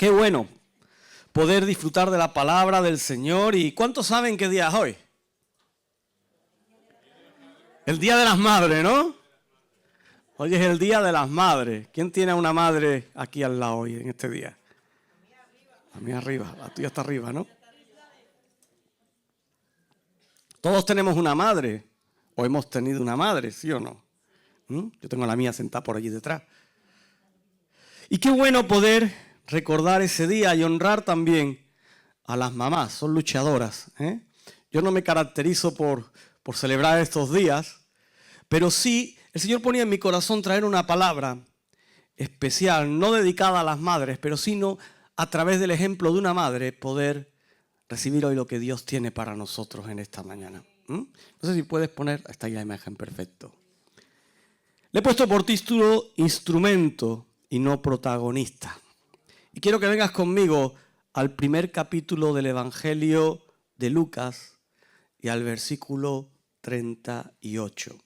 Qué bueno poder disfrutar de la palabra del Señor. ¿Y cuántos saben qué día es hoy? El Día de las Madres, ¿no? Hoy es el Día de las Madres. ¿Quién tiene a una madre aquí al lado hoy en este día? A mí arriba, la tuya está arriba, ¿no? Todos tenemos una madre, o hemos tenido una madre, ¿sí o no? Yo tengo a la mía sentada por allí detrás. Y qué bueno poder recordar ese día y honrar también a las mamás, son luchadoras. Yo no me caracterizo por celebrar estos días, pero sí, el Señor ponía en mi corazón traer una palabra especial, no dedicada a las madres, pero sino a través del ejemplo de una madre poder recibir hoy lo que Dios tiene para nosotros en esta mañana. No sé si puedes poner, está ahí la imagen, perfecto. Le he puesto por título Instrumento y no protagonista. Y quiero que vengas conmigo al primer capítulo del Evangelio de Lucas y al versículo 38.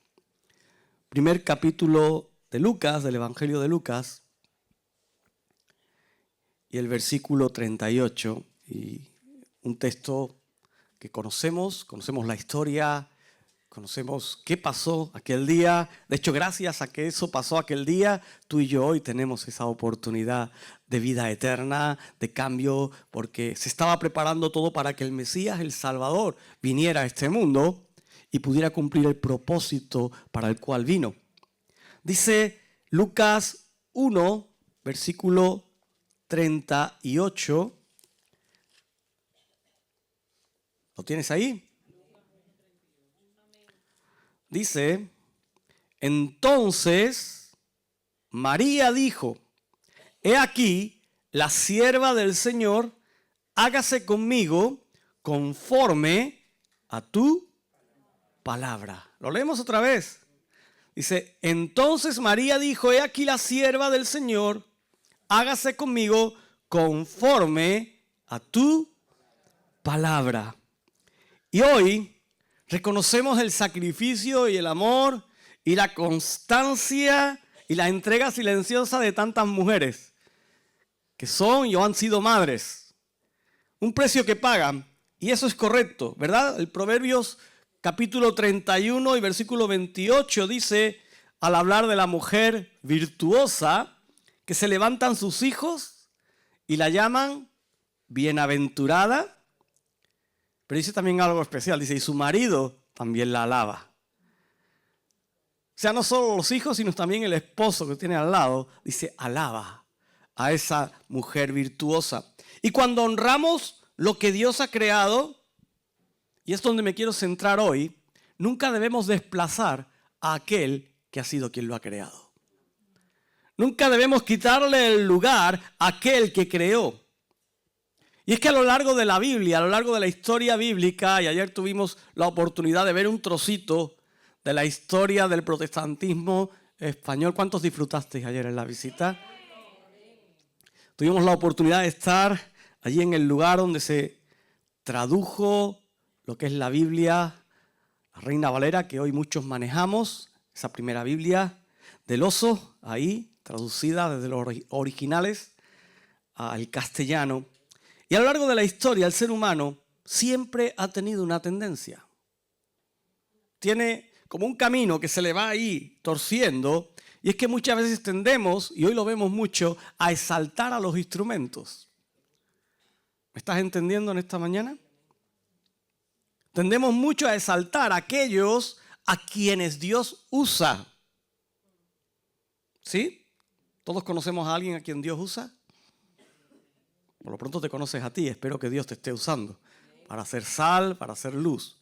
Primer capítulo de Lucas, del Evangelio de Lucas, y el versículo 38. Y un texto que conocemos la historia, conocemos qué pasó aquel día. De hecho, gracias a que eso pasó aquel día, tú y yo hoy tenemos esa oportunidad de vida eterna, de cambio, porque se estaba preparando todo para que el Mesías, el Salvador, viniera a este mundo y pudiera cumplir el propósito para el cual vino. Dice Lucas 1, versículo 38. ¿Lo tienes ahí? Dice, entonces María dijo, he aquí la sierva del Señor, hágase conmigo conforme a tu palabra. Lo leemos otra vez. Dice, entonces María dijo, he aquí la sierva del Señor, hágase conmigo conforme a tu palabra. Y hoy reconocemos el sacrificio y el amor y la constancia y la entrega silenciosa de tantas mujeres que son y o han sido madres. Un precio que pagan, y eso es correcto, ¿verdad? El Proverbios capítulo 31 y versículo 28 dice, al hablar de la mujer virtuosa, que se levantan sus hijos y la llaman bienaventurada. Pero dice también algo especial, dice, y su marido también la alaba. O sea, no solo los hijos, sino también el esposo que tiene al lado, dice, alaba a esa mujer virtuosa. Y cuando honramos lo que Dios ha creado, y es donde me quiero centrar hoy, nunca debemos desplazar a aquel que ha sido quien lo ha creado. Nunca debemos quitarle el lugar a aquel que creó. Y es que a lo largo de la Biblia, a lo largo de la historia bíblica, y ayer tuvimos la oportunidad de ver un trocito de la historia del protestantismo español. ¿Cuántos disfrutasteis ayer en la visita? Tuvimos la oportunidad de estar allí en el lugar donde se tradujo lo que es la Biblia, la Reina Valera, que hoy muchos manejamos, esa primera Biblia del oso, ahí, traducida desde los originales al castellano. Y a lo largo de la historia, el ser humano siempre ha tenido una tendencia. Tiene como un camino que se le va ahí torciendo, y es que muchas veces tendemos, y hoy lo vemos mucho, a exaltar a los instrumentos. ¿Me estás entendiendo en esta mañana? Tendemos mucho a exaltar a aquellos a quienes Dios usa. ¿Sí? ¿Todos conocemos a alguien a quien Dios usa? Por lo pronto te conoces a ti, espero que Dios te esté usando para hacer sal, para hacer luz.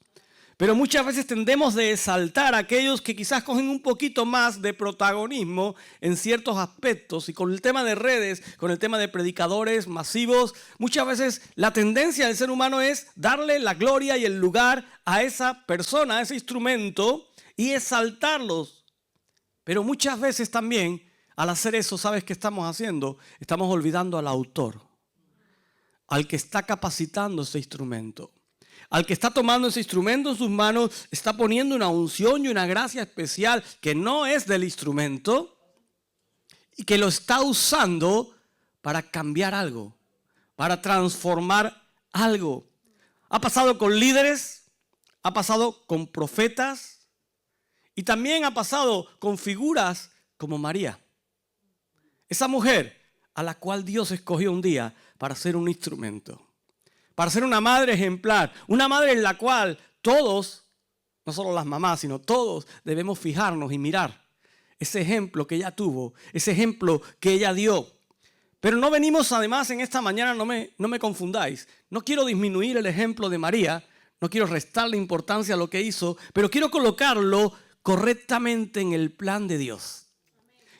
Pero muchas veces tendemos de exaltar a aquellos que quizás cogen un poquito más de protagonismo en ciertos aspectos. Y con el tema de redes, con el tema de predicadores masivos, muchas veces la tendencia del ser humano es darle la gloria y el lugar a esa persona, a ese instrumento, y exaltarlos. Pero muchas veces también, al hacer eso, ¿sabes qué estamos haciendo? Estamos olvidando al autor, al que está capacitando ese instrumento. Al que está tomando ese instrumento en sus manos, está poniendo una unción y una gracia especial que no es del instrumento y que lo está usando para cambiar algo, para transformar algo. Ha pasado con líderes, ha pasado con profetas y también ha pasado con figuras como María. Esa mujer a la cual Dios escogió un día para ser un instrumento, para ser una madre ejemplar, una madre en la cual todos, no solo las mamás, sino todos debemos fijarnos y mirar ese ejemplo que ella tuvo, ese ejemplo que ella dio. Pero no venimos además en esta mañana, no me confundáis, no quiero disminuir el ejemplo de María, no quiero restarle importancia a lo que hizo, pero quiero colocarlo correctamente en el plan de Dios.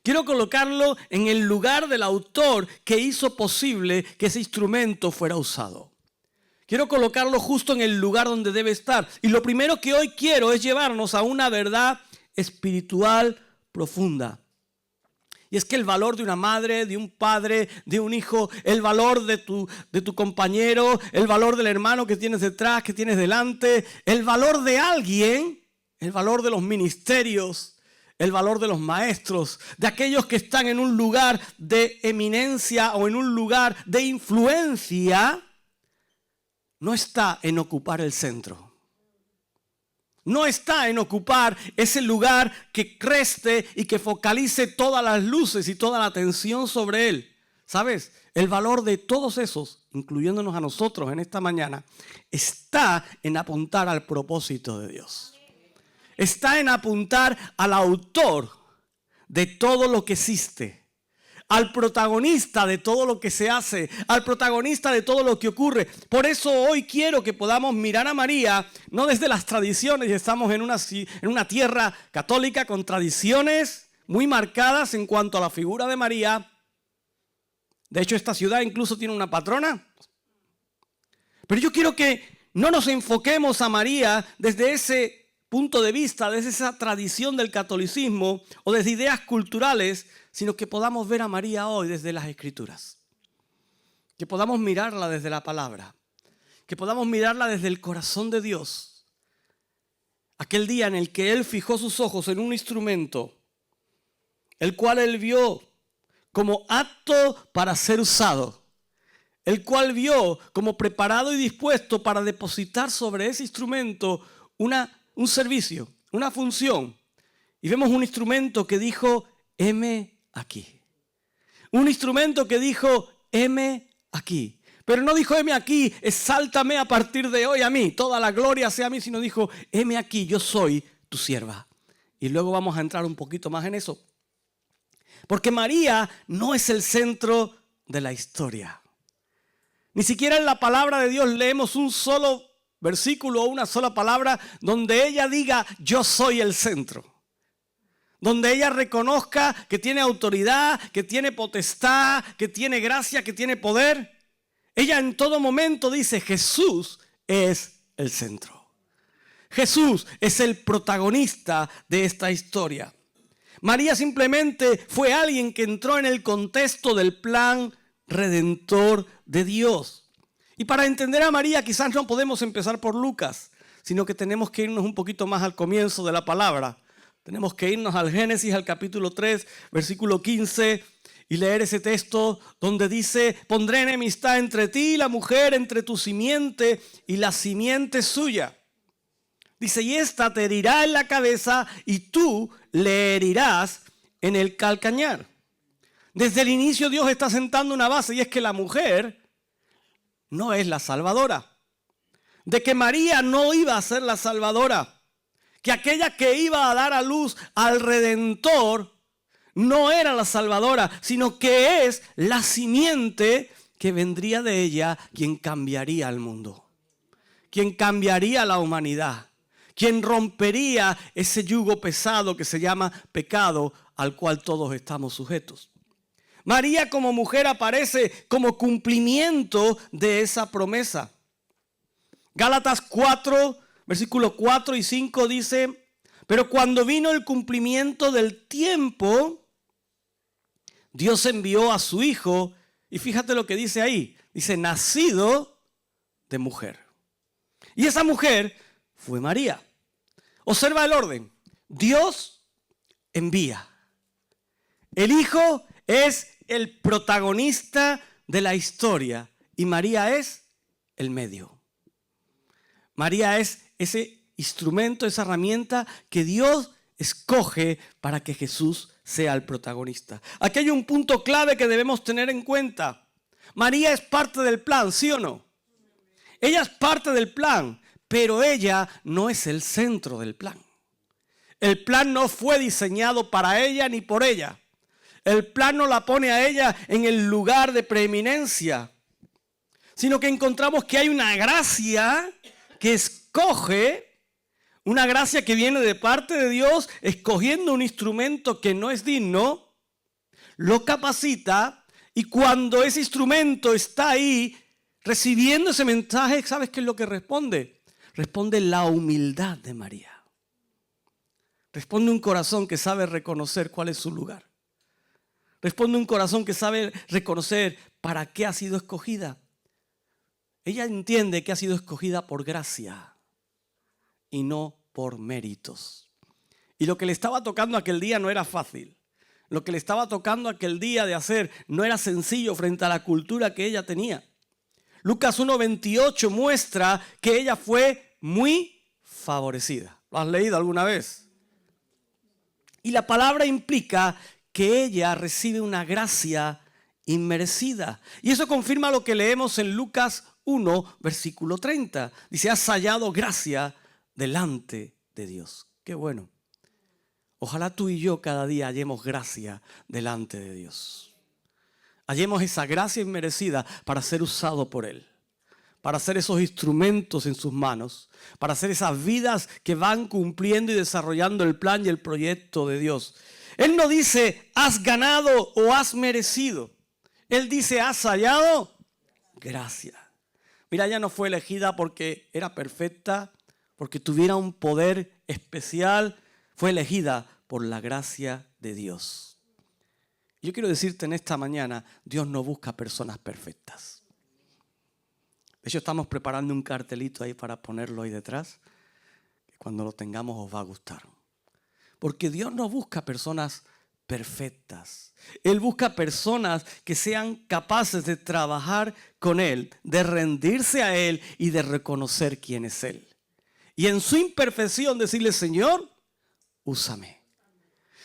Quiero colocarlo en el lugar del autor que hizo posible que ese instrumento fuera usado. Quiero colocarlo justo en el lugar donde debe estar. Y lo primero que hoy quiero es llevarnos a una verdad espiritual profunda. Y es que el valor de una madre, de un padre, de un hijo, el valor de tu compañero, el valor del hermano que tienes detrás, que tienes delante, el valor de alguien, el valor de los ministerios, el valor de los maestros, de aquellos que están en un lugar de eminencia o en un lugar de influencia, no está en ocupar el centro. No está en ocupar ese lugar que creste y que focalice todas las luces y toda la atención sobre él. ¿Sabes? El valor de todos esos, incluyéndonos a nosotros en esta mañana, está en apuntar al propósito de Dios. Está en apuntar al autor de todo lo que existe, al protagonista de todo lo que se hace, al protagonista de todo lo que ocurre. Por eso hoy quiero que podamos mirar a María, no desde las tradiciones, y estamos en una tierra católica con tradiciones muy marcadas en cuanto a la figura de María. De hecho, esta ciudad incluso tiene una patrona. Pero yo quiero que no nos enfoquemos a María desde ese punto de vista, desde esa tradición del catolicismo o desde ideas culturales, sino que podamos ver a María hoy desde las Escrituras. Que podamos mirarla desde la palabra. Que podamos mirarla desde el corazón de Dios. Aquel día en el que Él fijó sus ojos en un instrumento, el cual Él vio como apto para ser usado. El cual vio como preparado y dispuesto para depositar sobre ese instrumento un servicio, una función. Y vemos un instrumento que dijo, heme aquí. Un instrumento que dijo, heme aquí. Pero no dijo, heme aquí, exáltame a partir de hoy a mí, toda la gloria sea a mí, sino dijo, heme aquí, yo soy tu sierva. Y luego vamos a entrar un poquito más en eso. Porque María no es el centro de la historia. Ni siquiera en la palabra de Dios leemos un solo versículo o una sola palabra donde ella diga, yo soy el centro. Donde ella reconozca que tiene autoridad, que tiene potestad, que tiene gracia, que tiene poder. Ella en todo momento dice, Jesús es el centro. Jesús es el protagonista de esta historia. María simplemente fue alguien que entró en el contexto del plan redentor de Dios. Y para entender a María quizás no podemos empezar por Lucas, sino que tenemos que irnos un poquito más al comienzo de la palabra. Tenemos que irnos al Génesis, al capítulo 3, versículo 15, y leer ese texto donde dice, pondré enemistad entre ti y la mujer, entre tu simiente y la simiente suya. Dice, y esta te herirá en la cabeza y tú le herirás en el calcañar. Desde el inicio Dios está sentando una base y es que la mujer no es la salvadora. De que María no iba a ser la salvadora. Que aquella que iba a dar a luz al Redentor no era la salvadora, sino que es la simiente que vendría de ella quien cambiaría al mundo. Quien cambiaría la humanidad. Quien rompería ese yugo pesado que se llama pecado al cual todos estamos sujetos. María como mujer aparece como cumplimiento de esa promesa. Gálatas 4, versículos 4 y 5 dice, pero cuando vino el cumplimiento del tiempo, Dios envió a su Hijo, y fíjate lo que dice ahí, dice, nacido de mujer. Y esa mujer fue María. Observa el orden. Dios envía. El Hijo es el protagonista de la historia y María es el medio. María es ese instrumento, esa herramienta que Dios escoge para que Jesús sea el protagonista. Aquí hay un punto clave que debemos tener en cuenta. María es parte del plan, ¿sí o no? Ella es parte del plan, pero ella no es el centro del plan. El plan no fue diseñado para ella ni por ella. El plan no la pone a ella en el lugar de preeminencia, sino que encontramos que hay una gracia que escoge, una gracia que viene de parte de Dios, escogiendo un instrumento que no es digno, lo capacita, y cuando ese instrumento está ahí recibiendo ese mensaje, ¿sabes qué es lo que responde? Responde la humildad de María. Responde un corazón que sabe reconocer cuál es su lugar. Responde un corazón que sabe reconocer para qué ha sido escogida. Ella entiende que ha sido escogida por gracia y no por méritos. Y lo que le estaba tocando aquel día no era fácil. Lo que le estaba tocando aquel día de hacer no era sencillo frente a la cultura que ella tenía. Lucas 1:28 muestra que ella fue muy favorecida. ¿Lo has leído alguna vez? Y la palabra implica que ella recibe una gracia inmerecida. Y eso confirma lo que leemos en Lucas 1, versículo 30. Dice, has hallado gracia delante de Dios. Qué bueno. Ojalá tú y yo cada día hallemos gracia delante de Dios. Hallemos esa gracia inmerecida para ser usado por Él. Para hacer esos instrumentos en sus manos. Para hacer esas vidas que van cumpliendo y desarrollando el plan y el proyecto de Dios. Él no dice, has ganado o has merecido. Él dice, has hallado gracia. Mira, ella no fue elegida porque era perfecta, porque tuviera un poder especial. Fue elegida por la gracia de Dios. Yo quiero decirte en esta mañana, Dios no busca personas perfectas. De hecho, estamos preparando un cartelito ahí para ponerlo ahí detrás. Que cuando lo tengamos os va a gustar. Porque Dios no busca personas perfectas. Él busca personas que sean capaces de trabajar con Él, de rendirse a Él y de reconocer quién es Él. Y en su imperfección decirle, Señor, úsame.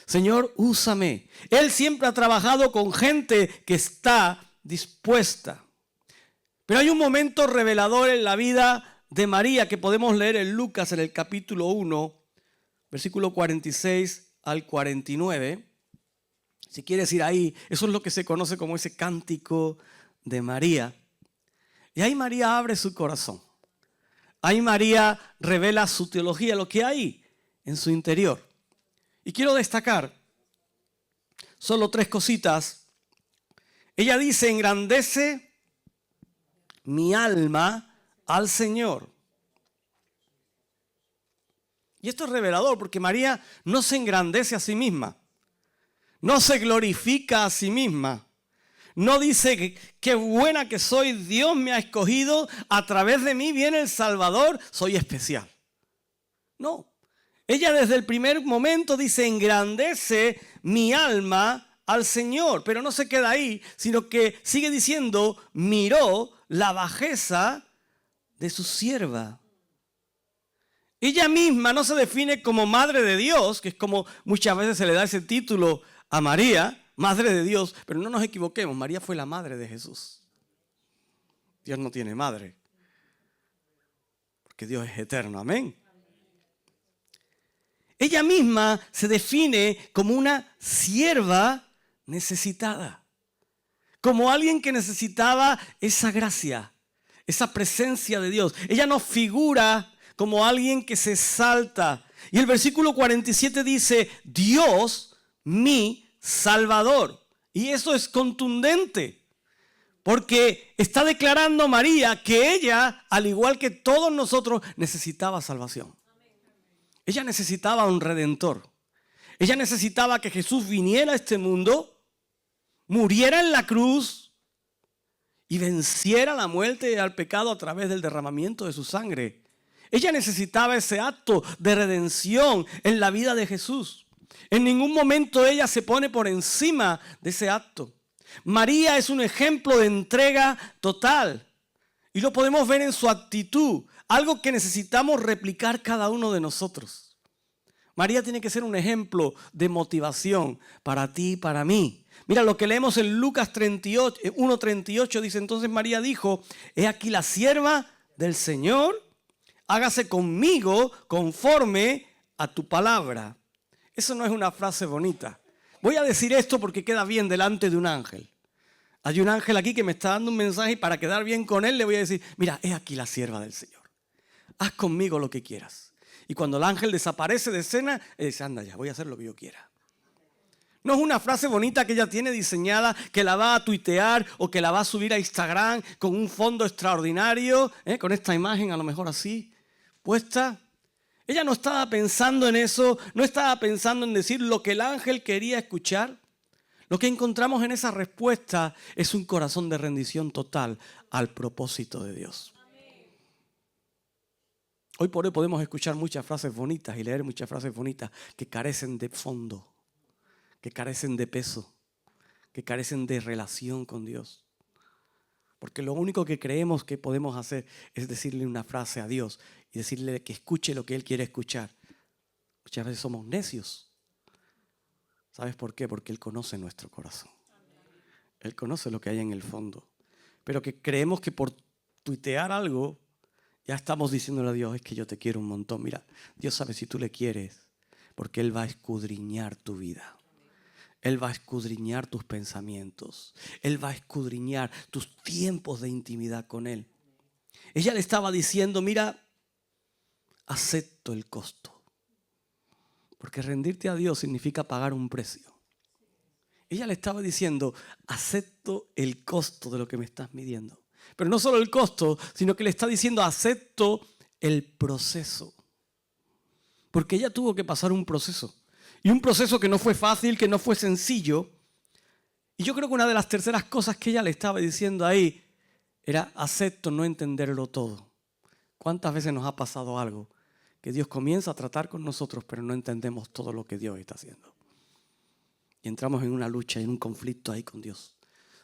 Señor, úsame. Él siempre ha trabajado con gente que está dispuesta. Pero hay un momento revelador en la vida de María que podemos leer en Lucas en el capítulo 1, versículo 46 al 49. Si quieres ir ahí, eso es lo que se conoce como ese cántico de María. Y ahí María abre su corazón. Ahí María revela su teología, lo que hay en su interior. Y quiero destacar solo 3 cositas. Ella dice, engrandece mi alma al Señor. Y esto es revelador porque María no se engrandece a sí misma. No se glorifica a sí misma. No dice, qué buena que soy, Dios me ha escogido, a través de mí viene el Salvador, soy especial. No. Ella desde el primer momento dice, engrandece mi alma al Señor. Pero no se queda ahí, sino que sigue diciendo, miró la bajeza de su sierva. Ella misma no se define como madre de Dios, que es como muchas veces se le da ese título a María, madre de Dios, pero no nos equivoquemos, María fue la madre de Jesús. Dios no tiene madre, porque Dios es eterno, amén. Ella misma se define como una sierva necesitada, como alguien que necesitaba esa gracia, esa presencia de Dios. Ella no figura como alguien que se exalta. Y el versículo 47 dice, Dios, mi Salvador. Y eso es contundente, porque está declarando María que ella, al igual que todos nosotros, necesitaba salvación. Ella necesitaba un redentor. Ella necesitaba que Jesús viniera a este mundo, muriera en la cruz y venciera la muerte y al pecado a través del derramamiento de su sangre. Ella necesitaba ese acto de redención en la vida de Jesús. En ningún momento ella se pone por encima de ese acto. María es un ejemplo de entrega total. Y lo podemos ver en su actitud, algo que necesitamos replicar cada uno de nosotros. María tiene que ser un ejemplo de motivación para ti y para mí. Mira lo que leemos en Lucas 1:38, dice: entonces María dijo: he aquí la sierva del Señor, hágase conmigo conforme a tu palabra. Eso no es una frase bonita. Voy a decir esto porque queda bien delante de un ángel. Hay un ángel aquí que me está dando un mensaje y para quedar bien con él le voy a decir: mira, he aquí la sierva del Señor. Haz conmigo lo que quieras. Y cuando el ángel desaparece de escena, él dice: anda ya, voy a hacer lo que yo quiera. No es una frase bonita que ella tiene diseñada, que la va a tuitear o que la va a subir a Instagram con un fondo extraordinario, con esta imagen a lo mejor así puesta. Ella no estaba pensando en eso, no estaba pensando en decir lo que el ángel quería escuchar. Lo que encontramos en esa respuesta es un corazón de rendición total al propósito de Dios. Hoy por hoy podemos escuchar muchas frases bonitas y leer muchas frases bonitas que carecen de fondo, que carecen de peso, que carecen de relación con Dios. Porque lo único que creemos que podemos hacer es decirle una frase a Dios y decirle que escuche lo que Él quiere escuchar. Muchas veces somos necios. ¿Sabes por qué? Porque Él conoce nuestro corazón. Él conoce lo que hay en el fondo. Pero que creemos que por tuitear algo ya estamos diciéndole a Dios: es que yo te quiero un montón. Mira, Dios sabe si tú le quieres, porque Él va a escudriñar tu vida. Él va a escudriñar tus pensamientos. Él va a escudriñar tus tiempos de intimidad con Él. Ella le estaba diciendo: mira, acepto el costo. Porque rendirte a Dios significa pagar un precio. Ella le estaba diciendo: acepto el costo de lo que me estás midiendo. Pero no solo el costo, sino que le está diciendo: acepto el proceso. Porque ella tuvo que pasar un proceso. Y un proceso que no fue fácil, que no fue sencillo. Y yo creo que una de las terceras cosas que ella le estaba diciendo ahí era: acepto no entenderlo todo. ¿Cuántas veces nos ha pasado algo que Dios comienza a tratar con nosotros, pero no entendemos todo lo que Dios está haciendo? Y entramos en una lucha, en un conflicto ahí con Dios.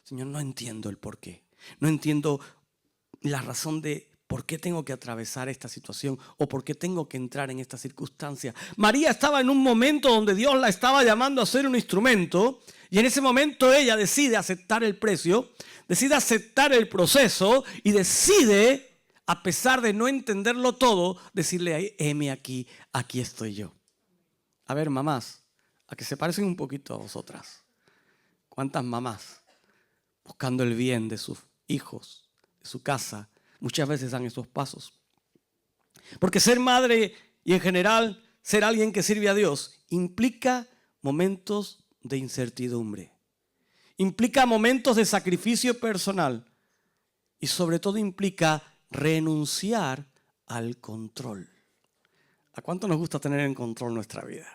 Señor, no entiendo el por qué. No entiendo la razón de por qué tengo que atravesar esta situación o por qué tengo que entrar en esta circunstancia. María estaba en un momento donde Dios la estaba llamando a ser un instrumento, y en ese momento ella decide aceptar el precio, decide aceptar el proceso y decide, a pesar de no entenderlo todo, decirle: heme aquí, aquí estoy yo. A ver, mamás, a que se parecen un poquito a vosotras. ¿Cuántas mamás, buscando el bien de sus hijos, de su casa, muchas veces dan esos pasos? Porque ser madre y en general ser alguien que sirve a Dios implica momentos de incertidumbre, implica momentos de sacrificio personal y sobre todo implica renunciar al control. ¿A cuánto nos gusta tener en control nuestra vida?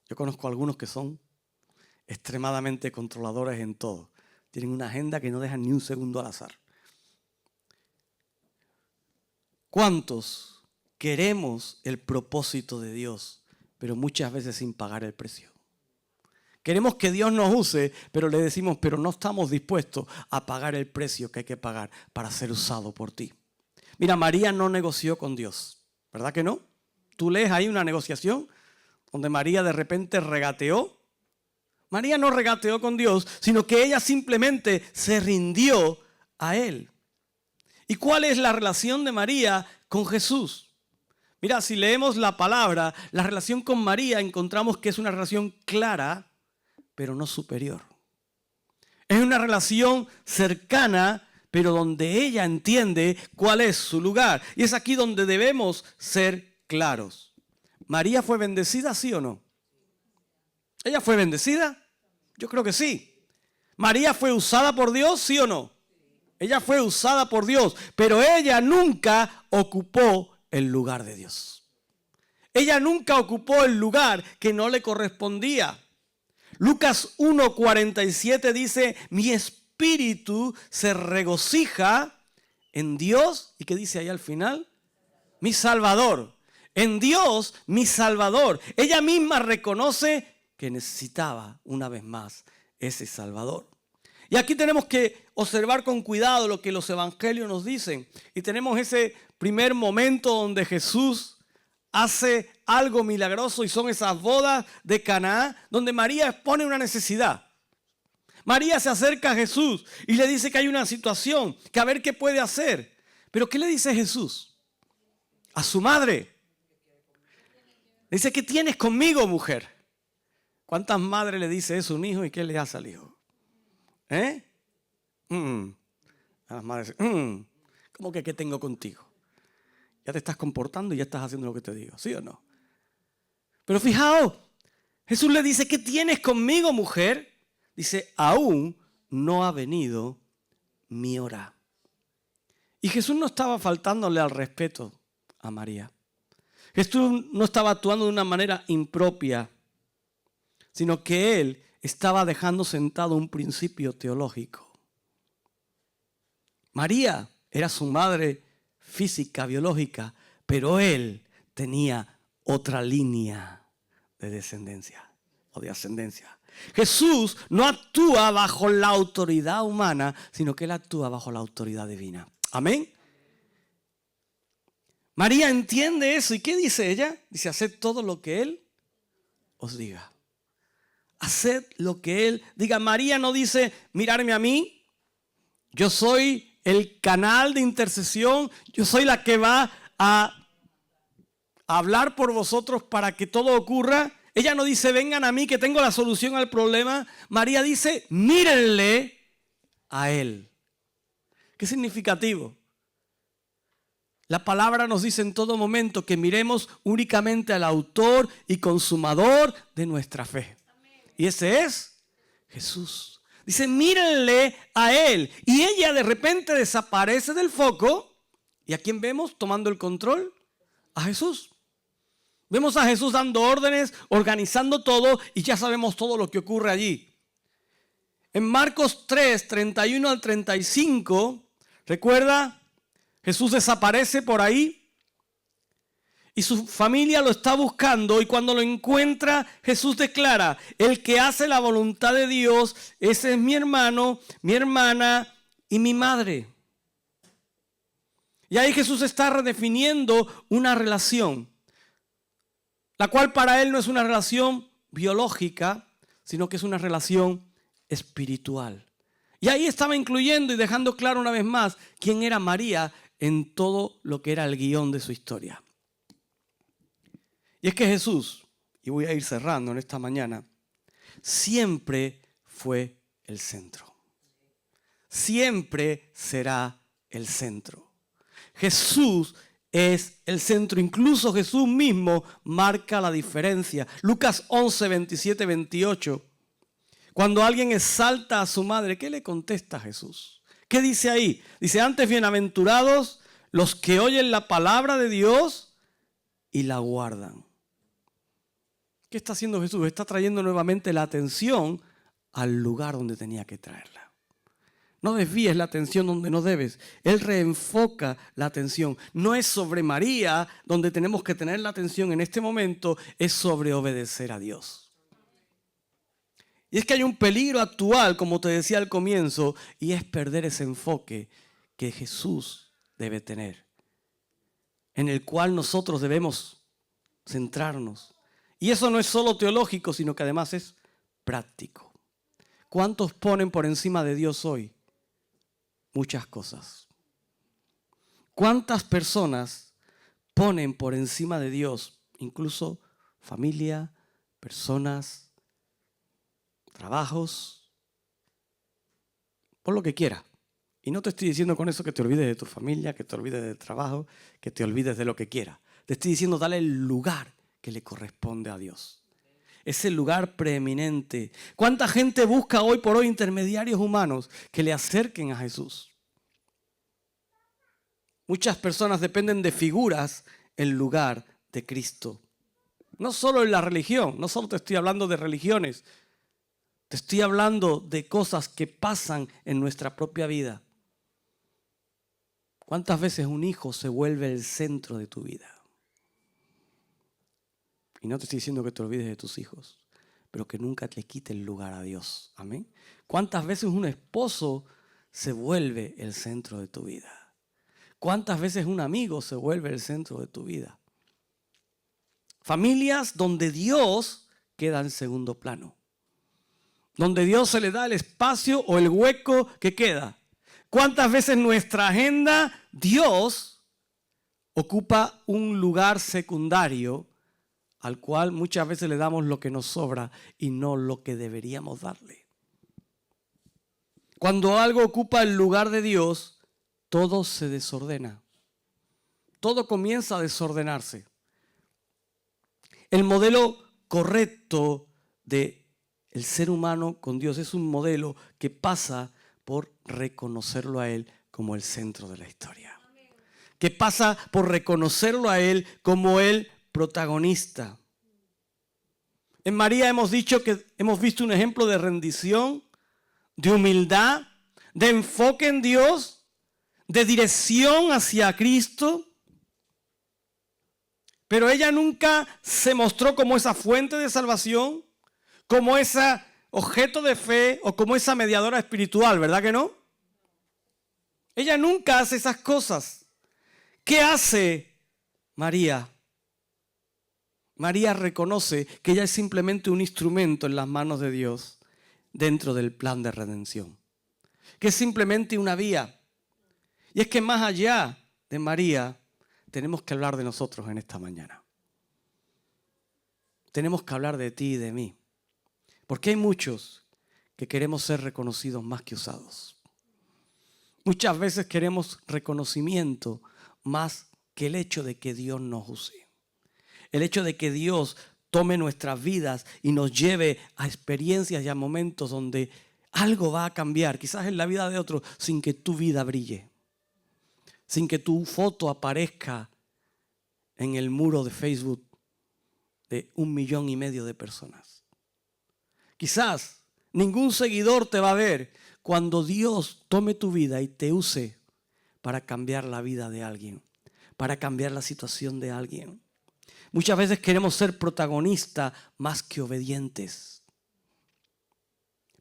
Yo conozco a algunos que son extremadamente controladores en todo. Tienen una agenda que no dejan ni un segundo al azar. ¿Cuántos queremos el propósito de Dios, pero muchas veces sin pagar el precio? Queremos que Dios nos use, pero le decimos: pero no estamos dispuestos a pagar el precio que hay que pagar para ser usado por ti. Mira, María no negoció con Dios, ¿verdad que no? Tú lees ahí una negociación donde María de repente regateó. María no regateó con Dios, sino que ella simplemente se rindió a Él. ¿Y cuál es la relación de María con Jesús? Mira, si leemos la palabra, la relación con María encontramos que es una relación clara, pero no superior. Es una relación cercana, pero donde ella entiende cuál es su lugar. Y es aquí donde debemos ser claros. ¿María fue bendecida, sí o no? ¿Ella fue bendecida? Yo creo que sí. ¿María fue usada por Dios, sí o no? Ella fue usada por Dios, pero ella nunca ocupó el lugar de Dios. Ella nunca ocupó el lugar que no le correspondía. Lucas 1:47 dice: mi espíritu se regocija en Dios. ¿Y qué dice ahí al final? Mi Salvador. En Dios, mi Salvador. Ella misma reconoce que necesitaba una vez más ese Salvador. Y aquí tenemos que observar con cuidado lo que los evangelios nos dicen. Y tenemos ese primer momento donde Jesús hace algo milagroso y son esas bodas de Caná donde María expone una necesidad. María se acerca a Jesús y le dice que hay una situación, que a ver qué puede hacer. Pero ¿qué le dice Jesús? A su madre. Dice, ¿qué tienes conmigo, mujer? ¿Cuántas madres le dice eso a un hijo y qué le hace al hijo? A las madres, ¿cómo que qué tengo contigo? Ya te estás comportando y ya estás haciendo lo que te digo, ¿sí o no? Pero fijaos, Jesús le dice, ¿qué tienes conmigo, mujer? Dice, aún no ha venido mi hora. Y Jesús no estaba faltándole al respeto a María. Jesús no estaba actuando de una manera impropia, sino que Él estaba dejando sentado un principio teológico. María era su madre física, biológica, pero Él tenía otra línea de descendencia o de ascendencia. Jesús no actúa bajo la autoridad humana, sino que Él actúa bajo la autoridad divina. Amén. María entiende eso. ¿Y qué dice ella? Dice, haced todo lo que Él os diga. Haced lo que Él diga. María no dice, mirarme a mí. Yo soy el canal de intercesión. Yo soy la que va a hablar por vosotros para que todo ocurra. Ella no dice, vengan a mí que tengo la solución al problema. María dice, mírenle a Él. Qué significativo. La palabra nos dice en todo momento que miremos únicamente al autor y consumador de nuestra fe. Y ese es Jesús. Dice, mírenle a Él. Y ella de repente desaparece del foco. ¿Y a quién vemos tomando el control? A Jesús. Vemos a Jesús dando órdenes, organizando todo y ya sabemos todo lo que ocurre allí. En Marcos 3, 31 al 35, ¿recuerda? Jesús desaparece por ahí y su familia lo está buscando y cuando lo encuentra, Jesús declara, el que hace la voluntad de Dios, ese es mi hermano, mi hermana y mi madre. Y ahí Jesús está redefiniendo una relación, la cual para él no es una relación biológica, sino que es una relación espiritual. Y ahí estaba incluyendo y dejando claro una vez más quién era María en todo lo que era el guión de su historia. Y es que Jesús, y voy a ir cerrando en esta mañana, siempre fue el centro. Siempre será el centro. Jesús es el centro. Incluso Jesús mismo marca la diferencia. Lucas 11, 27, 28. Cuando alguien exalta a su madre, ¿qué le contesta a Jesús? ¿Qué dice ahí? Dice, antes bienaventurados los que oyen la palabra de Dios y la guardan. ¿Qué está haciendo Jesús? Está trayendo nuevamente la atención al lugar donde tenía que traerla. No desvíes la atención donde no debes. Él reenfoca la atención. No es sobre María donde tenemos que tener la atención en este momento, es sobre obedecer a Dios. Y es que hay un peligro actual, como te decía al comienzo, y es perder ese enfoque que Jesús debe tener, en el cual nosotros debemos centrarnos. Y eso no es solo teológico, sino que además es práctico. ¿Cuántos ponen por encima de Dios hoy? Muchas cosas. ¿Cuántas personas ponen por encima de Dios, incluso familia, personas, trabajos, por lo que quiera? Y no te estoy diciendo con eso que te olvides de tu familia, que te olvides del trabajo, que te olvides de lo que quiera. Te estoy diciendo, dale el lugar que le corresponde a Dios. Es el lugar preeminente. ¿Cuánta gente busca hoy por hoy intermediarios humanos que le acerquen a Jesús? Muchas personas dependen de figuras en lugar de Cristo. No solo en la religión, no solo te estoy hablando de religiones, te estoy hablando de cosas que pasan en nuestra propia vida. ¿Cuántas veces un hijo se vuelve el centro de tu vida? Y no te estoy diciendo que te olvides de tus hijos, pero que nunca le quite el lugar a Dios. Amén. ¿Cuántas veces un esposo se vuelve el centro de tu vida? ¿Cuántas veces un amigo se vuelve el centro de tu vida? Familias donde Dios queda en segundo plano. Donde Dios se le da el espacio o el hueco que queda. ¿Cuántas veces en nuestra agenda Dios ocupa un lugar secundario al cual muchas veces le damos lo que nos sobra y no lo que deberíamos darle? Cuando algo ocupa el lugar de Dios, todo se desordena. Todo comienza a desordenarse. El modelo correcto del ser humano con Dios es un modelo que pasa por reconocerlo a Él como el centro de la historia. Que pasa por reconocerlo a Él como el protagonista. En María hemos dicho que hemos visto un ejemplo de rendición, de humildad, de enfoque en Dios, de dirección hacia Cristo. Pero ella nunca se mostró como esa fuente de salvación, como ese objeto de fe o como esa mediadora espiritual, ¿verdad que no? Ella nunca hace esas cosas. ¿Qué hace María? María reconoce que ella es simplemente un instrumento en las manos de Dios dentro del plan de redención. Que es simplemente una vía. Y es que más allá de María, tenemos que hablar de nosotros en esta mañana. Tenemos que hablar de ti y de mí. Porque hay muchos que queremos ser reconocidos más que usados. Muchas veces queremos reconocimiento más que el hecho de que Dios nos use. El hecho de que Dios tome nuestras vidas y nos lleve a experiencias y a momentos donde algo va a cambiar, quizás en la vida de otro, sin que tu vida brille. Sin que tu foto aparezca en el muro de Facebook de 1,5 millones de personas. Quizás ningún seguidor te va a ver cuando Dios tome tu vida y te use para cambiar la vida de alguien, para cambiar la situación de alguien. Muchas veces queremos ser protagonistas más que obedientes.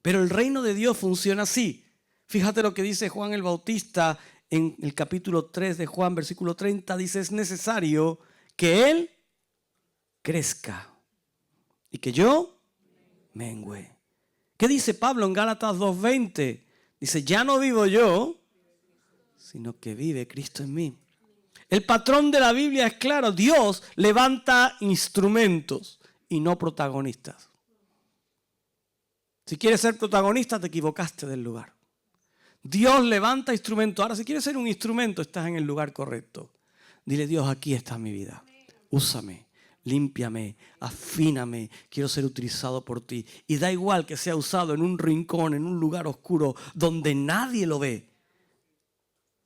Pero el reino de Dios funciona así. Fíjate lo que dice Juan el Bautista en el capítulo 3 de Juan, versículo 30. Dice, es necesario que Él crezca y que yo mengüe. ¿Qué dice Pablo en Gálatas 2:20? Dice, ya no vivo yo, sino que vive Cristo en mí. El patrón de la Biblia es claro. Dios levanta instrumentos y no protagonistas. Si quieres ser protagonista, te equivocaste del lugar. Dios levanta instrumentos. Ahora, si quieres ser un instrumento, estás en el lugar correcto. Dile, Dios, aquí está mi vida. Úsame, límpiame, afíname. Quiero ser utilizado por ti. Y da igual que sea usado en un rincón, en un lugar oscuro, donde nadie lo ve.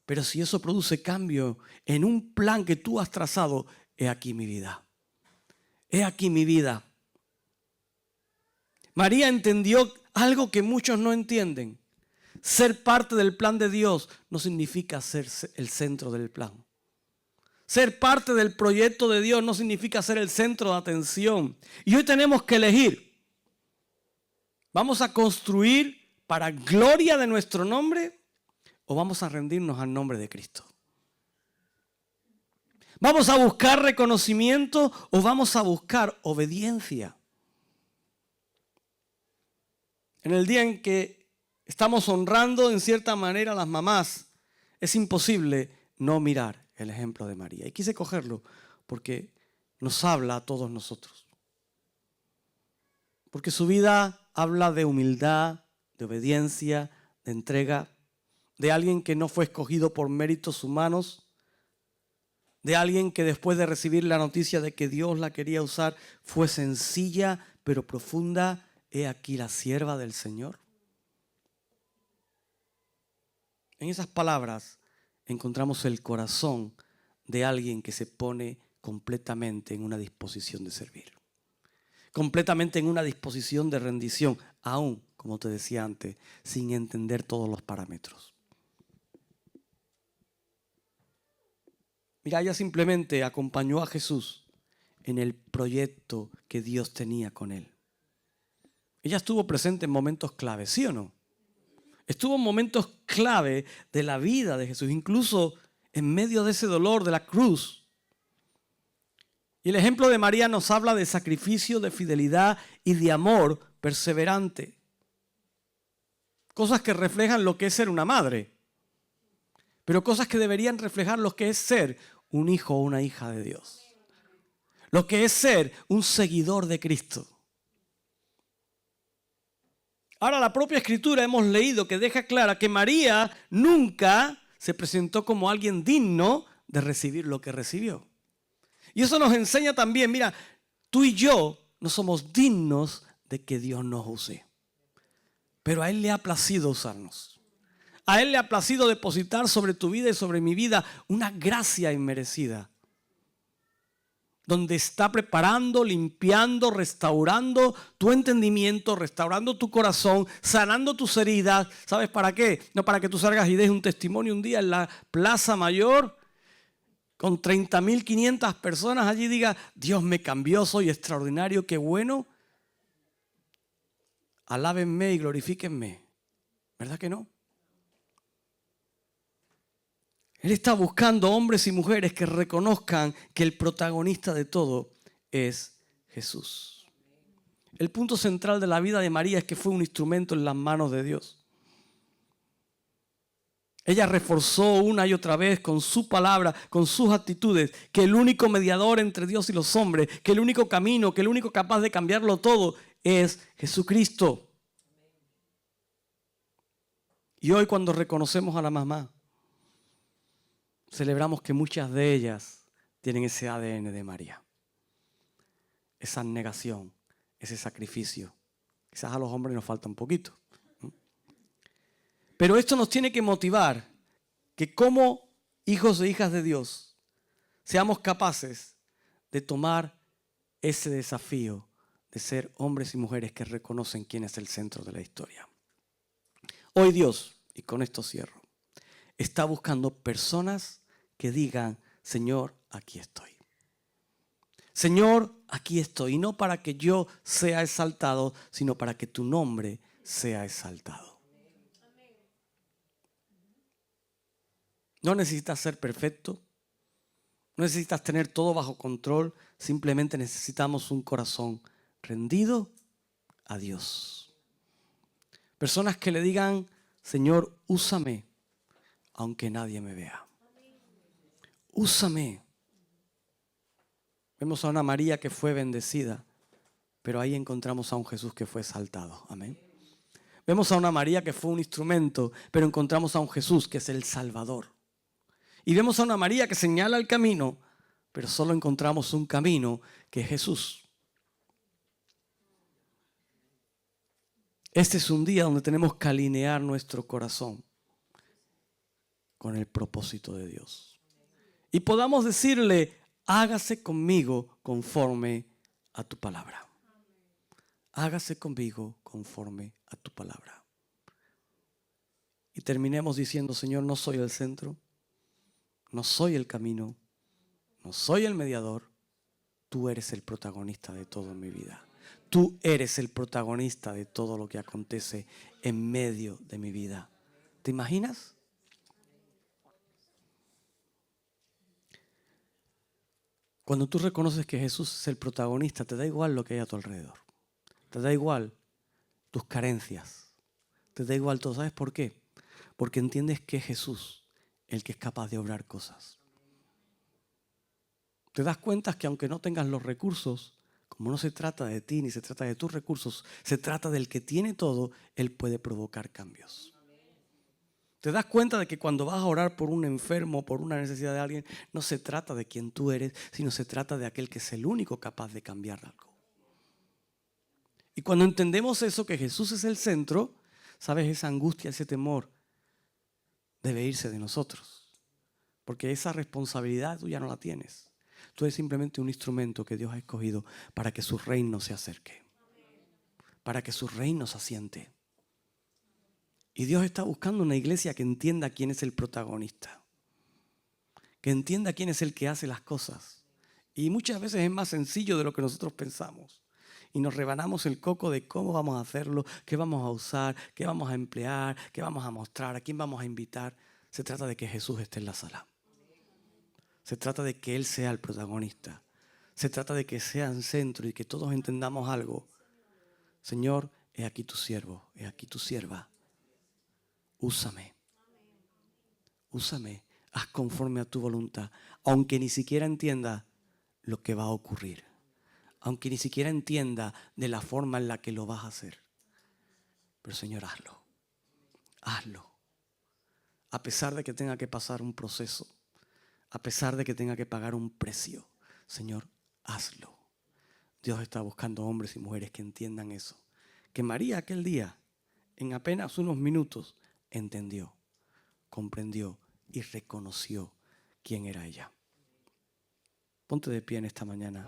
Pero si eso produce cambio en un plan que tú has trazado, he aquí mi vida. He aquí mi vida. María entendió algo que muchos no entienden. Ser parte del plan de Dios no significa ser el centro del plan. Ser parte del proyecto de Dios no significa ser el centro de atención. Y hoy tenemos que elegir. ¿Vamos a construir para gloria de nuestro nombre o vamos a rendirnos al nombre de Cristo? ¿Vamos a buscar reconocimiento o vamos a buscar obediencia? En el día en que estamos honrando en cierta manera a las mamás, es imposible no mirar el ejemplo de María. Y quise cogerlo porque nos habla a todos nosotros. Porque su vida habla de humildad, de obediencia, de entrega, de alguien que no fue escogido por méritos humanos, de alguien que después de recibir la noticia de que Dios la quería usar, fue sencilla pero profunda. He aquí la sierva del Señor. En esas palabras encontramos el corazón de alguien que se pone completamente en una disposición de servir. Completamente en una disposición de rendición, aún, como te decía antes, sin entender todos los parámetros. Mira, ella simplemente acompañó a Jesús en el proyecto que Dios tenía con él. Ella estuvo presente en momentos clave, ¿sí o no? Estuvo en momentos clave de la vida de Jesús, incluso en medio de ese dolor de la cruz. Y el ejemplo de María nos habla de sacrificio, de fidelidad y de amor perseverante. Cosas que reflejan lo que es ser una madre, pero cosas que deberían reflejar lo que es ser un hijo o una hija de Dios. Lo que es ser un seguidor de Cristo. Ahora, la propia Escritura hemos leído que deja clara que María nunca se presentó como alguien digno de recibir lo que recibió. Y eso nos enseña también, mira, tú y yo no somos dignos de que Dios nos use. Pero a Él le ha placido usarnos. A Él le ha placido depositar sobre tu vida y sobre mi vida una gracia inmerecida. Donde está preparando, limpiando, restaurando tu entendimiento, restaurando tu corazón, sanando tus heridas. ¿Sabes para qué? No para que tú salgas y dejes un testimonio un día en la Plaza Mayor con 30.500 personas allí y diga, Dios me cambió, soy extraordinario, qué bueno. Alábenme y glorifíquenme. ¿Verdad que no? Él está buscando hombres y mujeres que reconozcan que el protagonista de todo es Jesús. El punto central de la vida de María es que fue un instrumento en las manos de Dios. Ella reforzó una y otra vez con su palabra, con sus actitudes, que el único mediador entre Dios y los hombres, que el único camino, que el único capaz de cambiarlo todo es Jesucristo. Y hoy cuando reconocemos a la mamá, celebramos que muchas de ellas tienen ese ADN de María. Esa negación, ese sacrificio. Quizás a los hombres nos falta un poquito. Pero esto nos tiene que motivar que como hijos e hijas de Dios seamos capaces de tomar ese desafío de ser hombres y mujeres que reconocen quién es el centro de la historia. Hoy Dios, y con esto cierro, está buscando personas que digan, Señor, aquí estoy. Señor, aquí estoy. Y no para que yo sea exaltado, sino para que tu nombre sea exaltado. No necesitas ser perfecto. No necesitas tener todo bajo control. Simplemente necesitamos un corazón rendido a Dios. Personas que le digan, Señor, úsame, aunque nadie me vea. Úsame. Vemos a una María que fue bendecida, pero ahí encontramos a un Jesús que fue exaltado. Amén. Vemos a una María que fue un instrumento, pero encontramos a un Jesús que es el Salvador. Y vemos a una María que señala el camino, pero solo encontramos un camino que es Jesús. Este es un día donde tenemos que alinear nuestro corazón con el propósito de Dios. Y podamos decirle, hágase conmigo conforme a tu palabra. Hágase conmigo conforme a tu palabra. Y terminemos diciendo, Señor, no soy el centro, no soy el camino, no soy el mediador. Tú eres el protagonista de todo en mi vida. Tú eres el protagonista de todo lo que acontece en medio de mi vida. ¿Te imaginas? Cuando tú reconoces que Jesús es el protagonista, te da igual lo que hay a tu alrededor. Te da igual tus carencias. Te da igual todo. ¿Sabes por qué? Porque entiendes que es Jesús el que es capaz de obrar cosas. Te das cuenta que aunque no tengas los recursos, como no se trata de ti ni se trata de tus recursos, se trata del que tiene todo, Él puede provocar cambios. Te das cuenta de que cuando vas a orar por un enfermo, por una necesidad de alguien, no se trata de quién tú eres, sino se trata de aquel que es el único capaz de cambiar algo. Y cuando entendemos eso, que Jesús es el centro, sabes, esa angustia, ese temor debe irse de nosotros. Porque esa responsabilidad tú ya no la tienes. Tú eres simplemente un instrumento que Dios ha escogido para que su reino se acerque. Para que su reino se asiente. Y Dios está buscando una iglesia que entienda quién es el protagonista. Que entienda quién es el que hace las cosas. Y muchas veces es más sencillo de lo que nosotros pensamos. y nos rebanamos el coco de cómo vamos a hacerlo, qué vamos a usar, qué vamos a emplear, qué vamos a mostrar, a quién vamos a invitar. Se trata de que Jesús esté en la sala. Se trata de que Él sea el protagonista. Se trata de que sea en centro y que todos entendamos algo. Señor, he aquí tu siervo, he aquí tu sierva. Úsame. Úsame. Haz conforme a tu voluntad. Aunque ni siquiera entienda lo que va a ocurrir. Aunque ni siquiera entienda de la forma en la que lo vas a hacer. Pero Señor, hazlo. Hazlo. A pesar de que tenga que pasar un proceso. A pesar de que tenga que pagar un precio. Señor, hazlo. Dios está buscando hombres y mujeres que entiendan eso. Que María aquel día, en apenas unos minutos, entendió, comprendió y reconoció quién era ella. Ponte de pie en esta mañana.